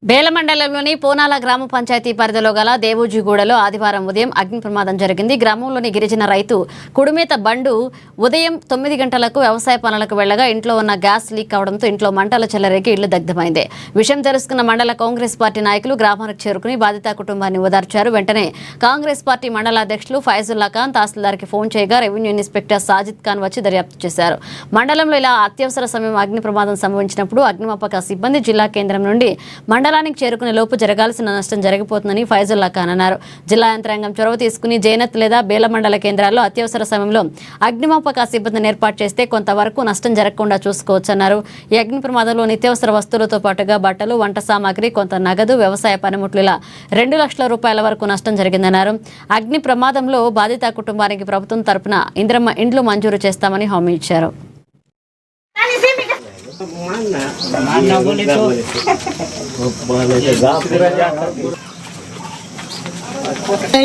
బేల మండలంలోని పోనాల గ్రామ పంచాయతీ పరిధిలో గల దేవూజిగూడలో ఆదివారం ఉదయం అగ్ని ప్రమాదం జరిగింది. గ్రామంలోని గిరిజన రైతు కుడుమేత బండు ఉదయం 9 గంటలకు వ్యవసాయ పనులకు వెళ్లగా ఇంట్లో ఉన్న గ్యాస్ లీక్ అవడంతో ఇంట్లో మంటల చెలరేగి ఇల్లు దగ్ధమైంది. విషయం తెలుసుకున్న మండల కాంగ్రెస్ పార్టీ నాయకులు గ్రామానికి చేరుకుని బాధిత కుటుంబాన్ని ఓదార్చారు. వెంటనే కాంగ్రెస్ పార్టీ మండల అధ్యక్షులు ఫైజుల్లా ఖాన్ తహసీల్దార్కి ఫోన్ చేయగా రెవెన్యూ ఇన్స్పెక్టర్ సాజిద్ ఖాన్ వచ్చి దర్యాప్తు చేశారు. మండలంలో ఇలా అత్యవసర సమయం అగ్ని ప్రమాదం సంభవించినప్పుడు అగ్నిమాపక సిబ్బంది జిల్లా కేంద్రం నుండి మండలానికి చేరుకునే లోపు జరగాల్సిన నష్టం జరిగిపోతుందని ఫైజుల్లా ఖాన్ అన్నారు. జిల్లా యంత్రాంగం చొరవ తీసుకుని జైనత్ లేదా బేల మండల కేంద్రాల్లో అత్యవసర సమయంలో అగ్నిమాపక సిబ్బందిని ఏర్పాటు చేస్తే కొంతవరకు నష్టం జరగకుండా చూసుకోవచ్చన్నారు. ఈ అగ్ని ప్రమాదంలో నిత్యావసర వస్తువులతో పాటుగా బట్టలు, వంట సామాగ్రి, కొంత నగదు, వ్యవసాయ పనిముట్లు ఇలా 2 లక్షల రూపాయల వరకు నష్టం జరిగిందన్నారు. అగ్ని ప్రమాదంలో బాధిత కుటుంబానికి ప్రభుత్వం తరపున ఇంద్రమ్మ ఇండ్లు మంజూరు చేస్తామని హామీ ఇచ్చారు.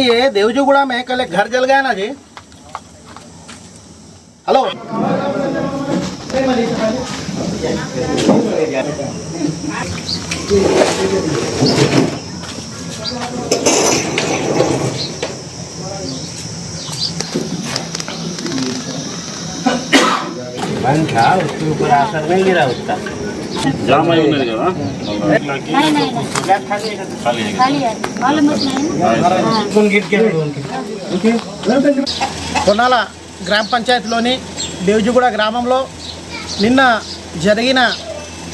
ये देवजूगुड़ा में कल एक घर जल गया ना जी। हेलो बंद था, उसके ऊपर असर नहीं गिरा उसका जाम है उन्हें क्या కొనాల గ్రామ పంచాయతీలోని దేవజుగూడ గ్రామంలో నిన్న జరిగిన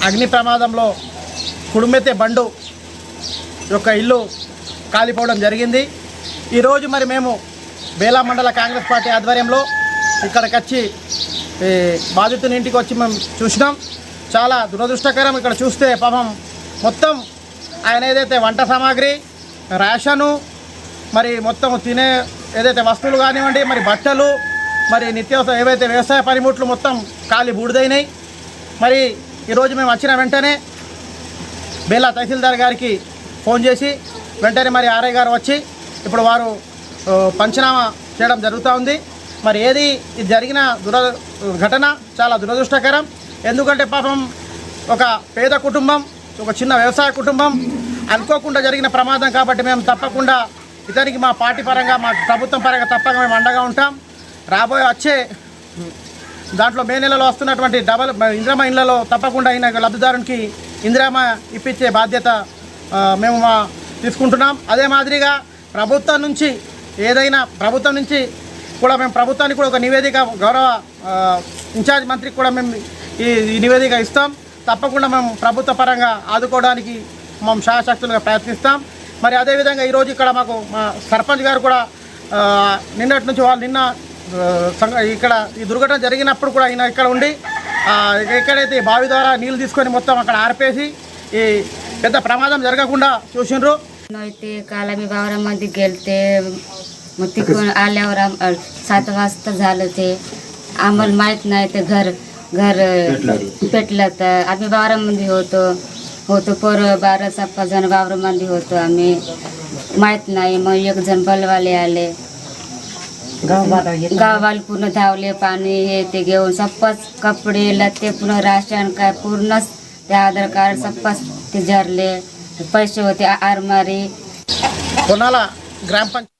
అగ్ని ప్రమాదంలో కుడుమెతే బండు యొక్క ఇల్లు కాలిపోవడం జరిగింది. ఈరోజు మరి మేము బేలా మండల కాంగ్రెస్ పార్టీ ఆధ్వర్యంలో ఇక్కడికి వచ్చి బాధితుని ఇంటికి వచ్చి మేము చూసినాం. చాలా దురదృష్టకరం. ఇక్కడ చూస్తే పాపం మొత్తం ఆయన ఏదైతే వంట సామాగ్రి, రేషను, మరి మొత్తం తినే ఏదైతే వస్తువులు కానివ్వండి, మరి బట్టలు, మరి నిత్యావసర ఏవైతే వ్యవసాయ పనిముట్లు మొత్తం కాలి బూడిదైనాయి. మరి ఈరోజు మేము వచ్చిన వెంటనే బేలా తహసీల్దార్ గారికి ఫోన్ చేసి వెంటనే మరి ఆర్ఐ గారు వచ్చి ఇప్పుడు వారు పంచనామా చేయడం జరుగుతూ ఉంది. మరి ఏది ఇది జరిగిన ఘటన చాలా దురదృష్టకరం. ఎందుకంటే పాపం ఒక పేద కుటుంబం, ఒక చిన్న వ్యవసాయ కుటుంబం, అనుకోకుండా జరిగిన ప్రమాదం కాబట్టి మేము తప్పకుండా ఇతనికి మా పార్టీ పరంగా, మా ప్రభుత్వం పరంగా తప్పక మేము అండగా ఉంటాం. రాబోయే వచ్చే దాంట్లో మే నెలలో వస్తున్నటువంటి ఇందిరమ్మ ఇళ్లలో తప్పకుండా అయిన లబ్ధిదారునికి ఇందిరమ్మ ఇప్పించే బాధ్యత మేము తీసుకుంటున్నాం. అదే మాదిరిగా ప్రభుత్వం నుంచి కూడా మేము ప్రభుత్వానికి కూడా ఒక నివేదిక, గౌరవ ఇన్ఛార్జ్ మంత్రికి కూడా మేము ఈ నివేదిక ఇస్తాం. తప్పకుండా మేము ప్రభుత్వ పరంగా ఆదుకోవడానికి మేము శాయశక్తులుగా ప్రయత్నిస్తాం. మరి అదేవిధంగా ఈరోజు ఇక్కడ మాకు మా సర్పంచ్ గారు కూడా నిన్నటి నుంచి నిన్న ఇక్కడ ఈ దుర్ఘటన జరిగినప్పుడు కూడా ఆయన ఇక్కడ ఉండి ఎక్కడైతే బావి ద్వారా నీళ్ళు తీసుకొని మొత్తం అక్కడ ఆర్పేసి ఈ పెద్ద ప్రమాదం జరగకుండా చూసిండ్రు. అయితే काला मध्ये गेलते मग तिकडून आल्यावर 7 वाजता झालं ते. आम्हाला माहीत नाही ते घर पेटलं. तर आम्ही वावरामध्ये होतो पोरं 12-15 जण वावरामध्ये होतो. आम्ही माहीत नाही. मग एक जण बलवाले आले, गाववाले पूर्ण धावले, पाणी हे ते घेऊन सप्पच कपडे लत्ते पूर्ण राशन काय पूर्णच ते आधार कार्ड सप्पच ते जरले. पैसे होते आरमारी. कोणाला ग्रामपंचायत